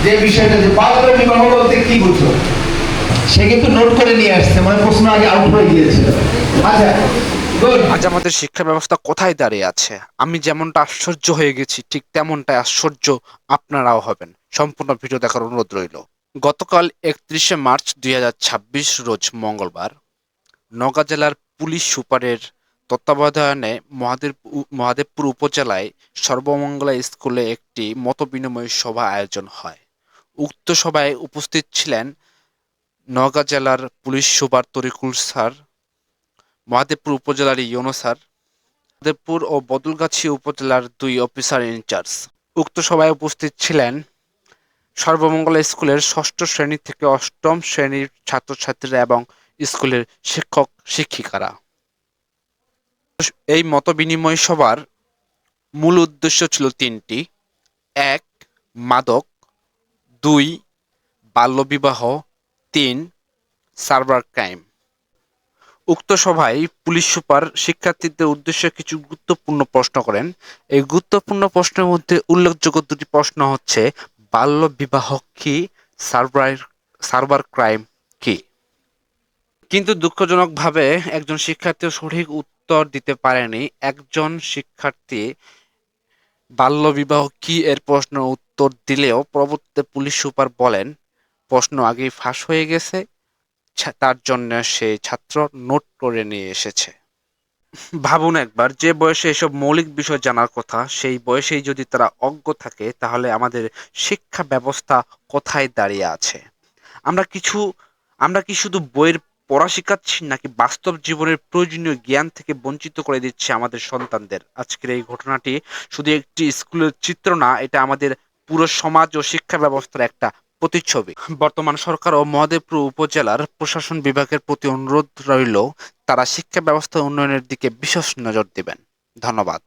যে বিষয়টা যে বাল্য বিবাহ বলতে কি বুঝো, সে কিন্তু নোট করে নিয়ে আসছে, মানে প্রশ্ন আগে আউট হয়ে গিয়েছিল। আচ্ছা, গুড। আজ আমাদের শিক্ষা ব্যবস্থা কোথায় দাঁড়িয়ে আছে? আমি যেমনটা আশ্চর্য হয়ে গেছি ঠিক তেমনটাই আশ্চর্য আপনারাও হবেন। সম্পূর্ণ ভিডিও দেখার অনুরোধ রইল। গতকাল 31শে মার্চ 2026 রোজ মঙ্গলবার নওগাঁ জেলার পুলিশ সুপারের তত্ত্বাবধানে মহাদেবপুর উপজেলায় সর্বমঙ্গলা স্কুলে একটি মতবিনিময় সভা আয়োজন হয়। উক্ত সভায় উপস্থিত ছিলেন নওগাঁ জেলার police super Tarikul sir, Mahadebpur উপজেলার ইউনো স্যার, মহাদেবপুর ও বদলগাছী উপজেলার 2 অফিসার ইনচার্জ। উক্ত সভায় উপস্থিত ছিলেন সর্বমঙ্গলা স্কুলের ষষ্ঠ শ্রেণী থেকে অষ্টম শ্রেণীর ছাত্রছাত্রীরা এবং স্কুলের শিক্ষক শিক্ষিকারা। এই মতবিনিময় সভার মূল উদ্দেশ্য ছিল তিনটি: 1. মাদক, 2. বাল্যবিবাহ, 3. Cyber crime. উক্ত সভায় পুলিশ সুপার শিক্ষার্থীদের উদ্দেশ্যে কিছু গুরুত্বপূর্ণ প্রশ্ন করেন। এই গুরুত্বপূর্ণ প্রশ্নের মধ্যে উল্লেখযোগ্য দুটি প্রশ্ন হচ্ছে: বাল্য বিবাহ কি, সাইবার সাইবার ক্রাইম কি। কিন্তু দুঃখজনকভাবে একজন শিক্ষার্থী সঠিক উত্তর দিতে পারেনি। একজন শিক্ষার্থী বাল্যবিবাহ কি এর প্রশ্নের উত্তর দিলেও পরবর্তীতে পুলিশ সুপার বলেন প্রশ্ন আগেই ফাঁস হয়ে গেছে, তার জন্য সেই ছাত্র নোট করে নিয়ে এসেছে। ভাবুন একবার, যে বয়সে এসব মৌলিক বিষয় জানার কথা সেই বয়সেই যদি তারা অজ্ঞ থাকে তাহলে আমাদের শিক্ষা ব্যবস্থা কোথায় দাঁড়িয়ে আছে? আমরা কিছু আমরা কি শুধু বইয়ের পড়া শেখাচ্ছি নাকি বাস্তব জীবনের প্রয়োজনীয় জ্ঞান থেকে বঞ্চিত করে দিচ্ছে আমাদের সন্তানদের? আজকের এই ঘটনাটি শুধু একটি স্কুলের চিত্র না, এটা আমাদের পুরো সমাজ ও শিক্ষা ব্যবস্থার একটা প্রতিচ্ছবি। বর্তমান সরকার ও মহাদেবপুর উপজেলার প্রশাসন বিভাগের প্রতি অনুরোধ রইল তারা শিক্ষা ব্যবস্থা উন্নয়নের দিকে বিশেষ নজর দিবেন। ধন্যবাদ।